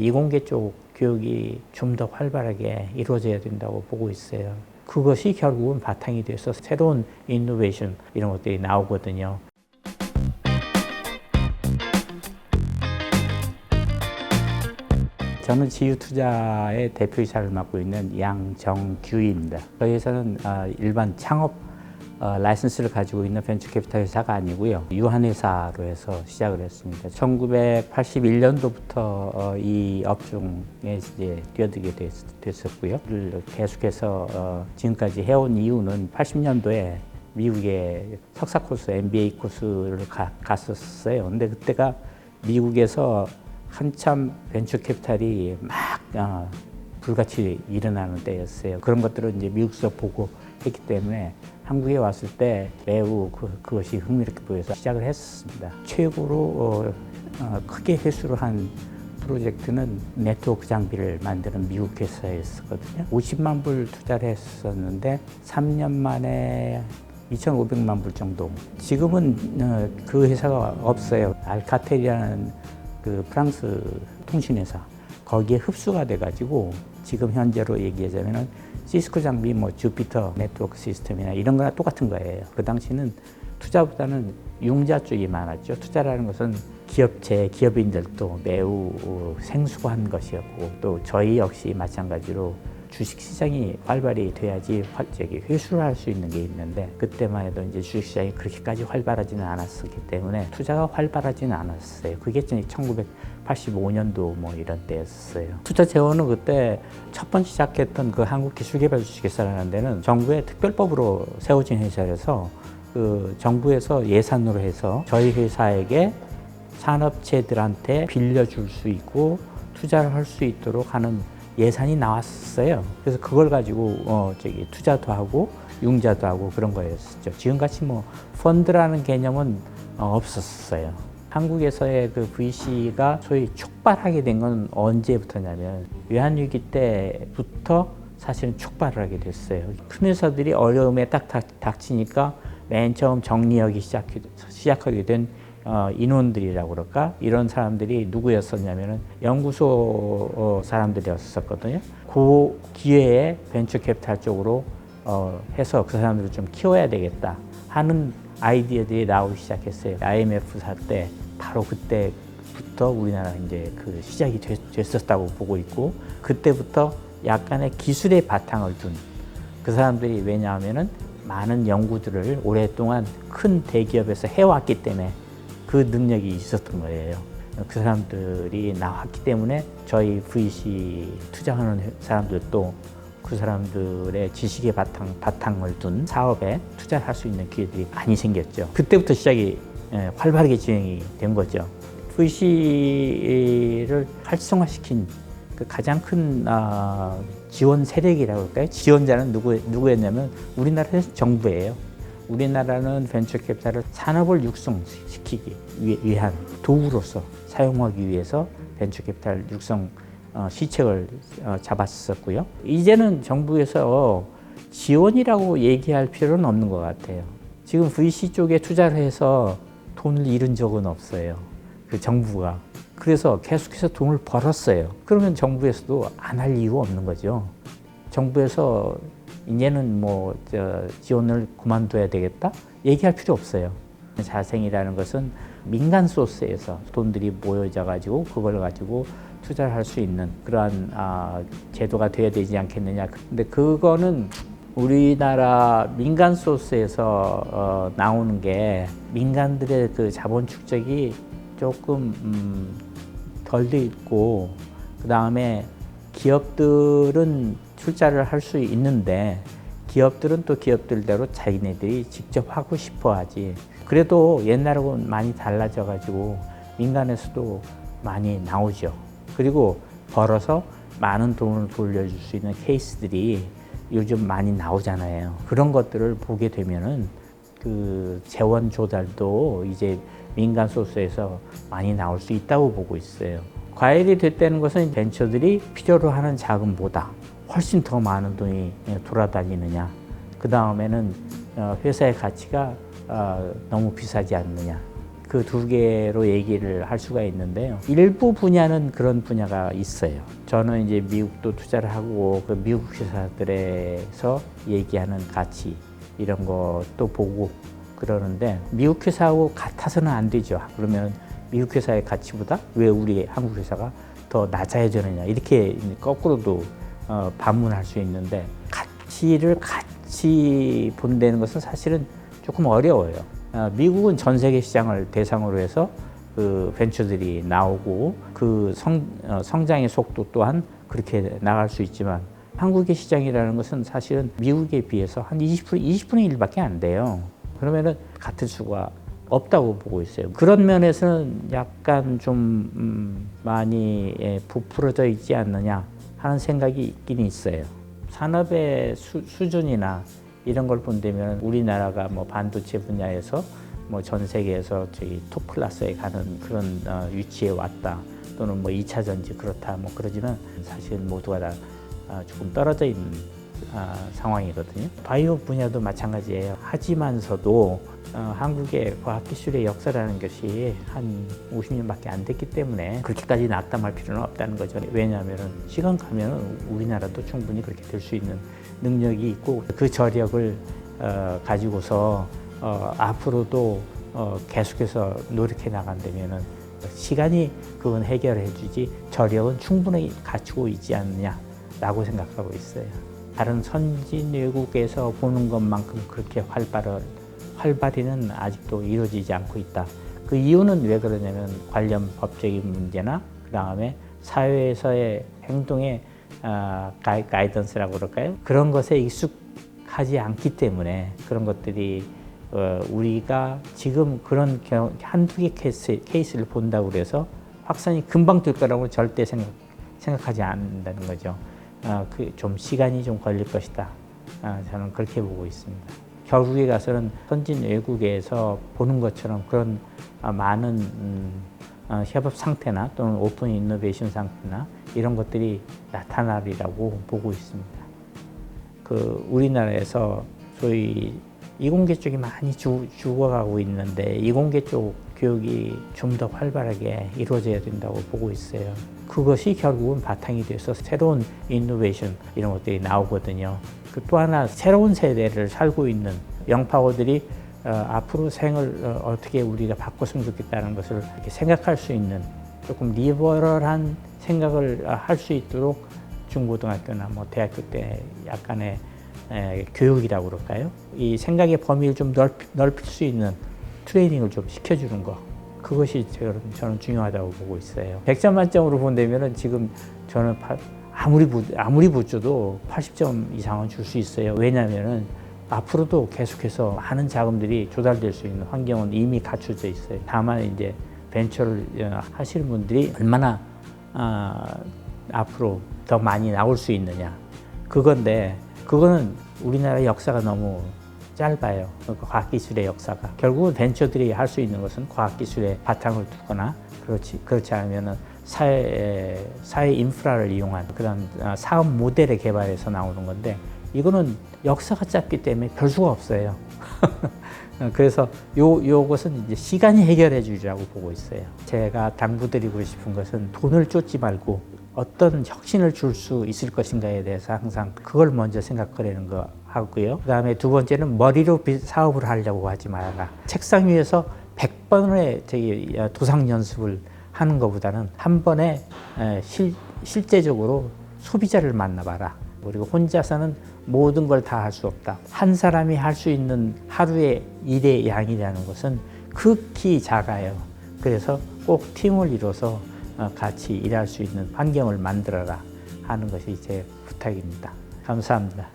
이공계 쪽 교육이 좀 더 활발하게 이루어져야 된다고 보고 있어요. 그것이 결국은 바탕이 돼서 새로운 이노베이션 이런 것들이 나오거든요. 저는 지유투자의 대표이사를 맡고 있는 양정규입니다. 저희 회사는 일반 창업 라이선스를 가지고 있는 벤처캐피탈 회사가 아니고요. 유한회사로 해서 시작을 했습니다. 1981년도부터 이 업종에 이제 뛰어들게 됐었고요. 계속해서 지금까지 해온 이유는 80년도에 미국에 석사 코스, MBA 코스를 갔었어요. 근데 그때가 미국에서 한참 벤처 캐피탈이 막 불같이 일어나는 때였어요. 그런 것들을 이제 미국에서 보고 했기 때문에 한국에 왔을 때 매우 그것이 흥미롭게 보여서 시작을 했습니다. 최고로 크게 회수를 한 프로젝트는 네트워크 장비를 만드는 미국 회사였거든요. 50만 불 투자를 했었는데 3년 만에 2,500만 불 정도. 지금은 그 회사가 없어요. 알카텔이라는 그 프랑스 통신회사 거기에 흡수가 돼가지고 지금 현재로 얘기하자면은 시스코 장비, 뭐 주피터 네트워크 시스템이나 이런 거나 똑같은 거예요. 그 당시는 투자보다는 융자 쪽이 많았죠. 투자라는 것은 기업인들도 매우 생소한 것이었고 또 저희 역시 마찬가지로 주식시장이 활발히 돼야지 회수를 할 수 있는 게 있는데 그때만 해도 이제 주식시장이 그렇게까지 활발하지는 않았었기 때문에 투자가 활발하지는 않았어요. 그게 1985년도 뭐 이런 때였어요. 투자 재원은 그때 첫 번째 시작했던 그 한국기술개발주식회사라는 데는 정부의 특별법으로 세워진 회사라서 그 정부에서 예산으로 해서 저희 회사에게 산업체들한테 빌려줄 수 있고 투자를 할 수 있도록 하는 예산이 나왔어요. 그래서 그걸 가지고 투자도 하고 융자도 하고 그런 거였죠. 지금같이 뭐 펀드라는 개념은 없었어요. 한국에서의 그 VC가 소위 촉발하게 된 건 언제부터냐면 외환위기 때부터 사실은 촉발을 하게 됐어요. 큰 회사들이 어려움에 딱 닥치니까 맨 처음 정리하기 시작하게 된 인원들이라고 그럴까? 이런 사람들이 누구였었냐면은 연구소 사람들이었었거든요. 그 기회에 벤처 캐피탈 쪽으로 해서 그 사람들을 좀 키워야 되겠다 하는 아이디어들이 나오기 시작했어요. IMF 살 때 바로 그때부터 우리나라 이제 그 시작이 됐었다고 보고 있고 그때부터 약간의 기술의 바탕을 둔 그 사람들이 왜냐하면은 많은 연구들을 오랫동안 큰 대기업에서 해왔기 때문에 그 능력이 있었던 거예요. 그 사람들이 나왔기 때문에 저희 VC 투자하는 사람들도 그 사람들의 지식의 바탕을 둔 사업에 투자를 할 수 있는 기회들이 많이 생겼죠. 그때부터 시작이 활발하게 진행이 된 거죠. VC를 활성화시킨 그 가장 큰 지원 세력이라고 할까요? 지원자는 누구였냐면 우리나라에서 정부예요. 우리나라는 벤처 캐피탈을 산업을 육성시키기 위한 도구로서 사용하기 위해서 벤처 캐피탈 육성 시책을 잡았었고요. 이제는 정부에서 지원이라고 얘기할 필요는 없는 것 같아요. 지금 VC 쪽에 투자를 해서 돈을 잃은 적은 없어요. 그 정부가. 그래서 계속해서 돈을 벌었어요. 그러면 정부에서도 안 할 이유가 없는 거죠. 정부에서 이제는 뭐 지원을 그만둬야 되겠다? 얘기할 필요 없어요. 자생이라는 것은 민간 소스에서 돈들이 모여져 가지고 그걸 가지고 투자를 할 수 있는 그러한 제도가 돼야 되지 않겠느냐. 근데 그거는 우리나라 민간 소스에서 나오는 게 민간들의 그 자본 축적이 조금 덜 돼 있고 그 다음에 기업들은 출자를 할 수 있는데 기업들은 또 기업들대로 자기네들이 직접 하고 싶어 하지. 그래도 옛날하고는 많이 달라져 가지고 민간에서도 많이 나오죠. 그리고 벌어서 많은 돈을 돌려줄 수 있는 케이스들이 요즘 많이 나오잖아요. 그런 것들을 보게 되면은 그 재원 조달도 이제 민간 소스에서 많이 나올 수 있다고 보고 있어요. 과열이 됐다는 것은 벤처들이 필요로 하는 자금보다 훨씬 더 많은 돈이 돌아다니느냐. 그 다음에는 회사의 가치가 너무 비싸지 않느냐. 그 두 개로 얘기를 할 수가 있는데요. 일부 분야는 그런 분야가 있어요. 저는 이제 미국도 투자를 하고 그 미국 회사들에서 얘기하는 가치 이런 것도 보고 그러는데 미국 회사하고 같아서는 안 되죠. 그러면 미국 회사의 가치보다 왜 우리 한국 회사가 더 낮아야 되느냐 이렇게 거꾸로도 반문할 수 있는데 가치를 같이 본다는 것은 사실은 조금 어려워요. 미국은 전 세계 시장을 대상으로 해서 그 벤처들이 나오고 그 성장의 속도 또한 그렇게 나갈 수 있지만 한국의 시장이라는 것은 사실은 미국에 비해서 한 20분의 1밖에 안 돼요. 그러면은 같은 수가 없다고 보고 있어요. 그런 면에서는 약간 좀 많이 부풀어져 있지 않느냐 하는 생각이 있긴 있어요. 산업의 수준이나 이런 걸 본다면 우리나라가 뭐 반도체 분야에서 뭐 전 세계에서 저기 톱 클래스에 가는 그런 위치에 왔다 또는 뭐 2차 전지 그렇다 뭐 그러지만 사실 모두가 다 조금 떨어져 있는 상황이거든요. 바이오 분야도 마찬가지예요. 하지만서도 한국의 과학기술의 역사라는 것이 한 50년밖에 안 됐기 때문에 그렇게까지 낙담할 필요는 없다는 거죠. 왜냐하면 시간 가면 우리나라도 충분히 그렇게 될 수 있는 능력이 있고 그 저력을 가지고서 앞으로도 계속해서 노력해 나간다면 시간이 그건 해결해 주지 저력은 충분히 갖추고 있지 않느냐라고 생각하고 있어요. 다른 선진 외국에서 보는 것만큼 그렇게 활발히는 아직도 이루어지지 않고 있다. 그 이유는 왜 그러냐면 관련 법적인 문제나 그 다음에 사회에서의 행동의 가이던스라고 그럴까요? 그런 것에 익숙하지 않기 때문에 그런 것들이 우리가 지금 그런 한두 개 케이스를 본다고 그래서 확산이 금방 될 거라고 절대 생각하지 않는다는 거죠. 좀 시간이 좀 걸릴 것이다. 저는 그렇게 보고 있습니다. 결국에 가서는 선진 외국에서 보는 것처럼 그런 많은 협업 상태나 또는 오픈 이노베이션 상태나 이런 것들이 나타나리라고 보고 있습니다. 우리나라에서 소위 이공계 쪽이 많이 죽어가고 있는데 이공계 쪽 교육이 좀 더 활발하게 이루어져야 된다고 보고 있어요. 그것이 결국은 바탕이 돼서 새로운 이노베이션 이런 것들이 나오거든요. 또 하나 새로운 세대를 살고 있는 영파고들이 앞으로 생을 어떻게 우리가 바꿨으면 좋겠다는 것을 이렇게 생각할 수 있는 조금 리버럴한 생각을 할 수 있도록 중고등학교나 뭐 대학교 때 약간의 교육이라고 그럴까요? 이 생각의 범위를 좀 넓힐 수 있는 트레이닝을 좀 시켜주는 거. 그것이 저는 중요하다고 보고 있어요. 100점 만점으로 본다면 지금 저는 아무리 붙여도 80점 이상은 줄 수 있어요. 왜냐하면 앞으로도 계속해서 많은 자금들이 조달될 수 있는 환경은 이미 갖춰져 있어요. 다만 이제 벤처를 하시는 분들이 얼마나 앞으로 더 많이 나올 수 있느냐 그건데 그거는 우리나라 역사가 너무 짧아요. 과학기술의 역사가. 결국은 벤처들이 할 수 있는 것은 과학기술의 바탕을 두거나 그렇지 않으면 사회 인프라를 이용한 그런 사업 모델의 개발에서 나오는 건데 이거는 역사가 짧기 때문에 별 수가 없어요. 그래서 요것은 이제 시간이 해결해 주리라고 보고 있어요. 제가 당부드리고 싶은 것은 돈을 쫓지 말고 어떤 혁신을 줄 수 있을 것인가에 대해서 항상 그걸 먼저 생각하려는 거 하고요. 그 다음에 두 번째는 머리로 사업을 하려고 하지 말아라. 책상 위에서 100번의 도상 연습을 하는 것보다는 한 번에 실제적으로 소비자를 만나봐라. 그리고 혼자서는 모든 걸 다 할 수 없다. 한 사람이 할 수 있는 하루의 일의 양이라는 것은 극히 작아요. 그래서 꼭 팀을 이뤄서 같이 일할 수 있는 환경을 만들어라 하는 것이 제 부탁입니다. 감사합니다.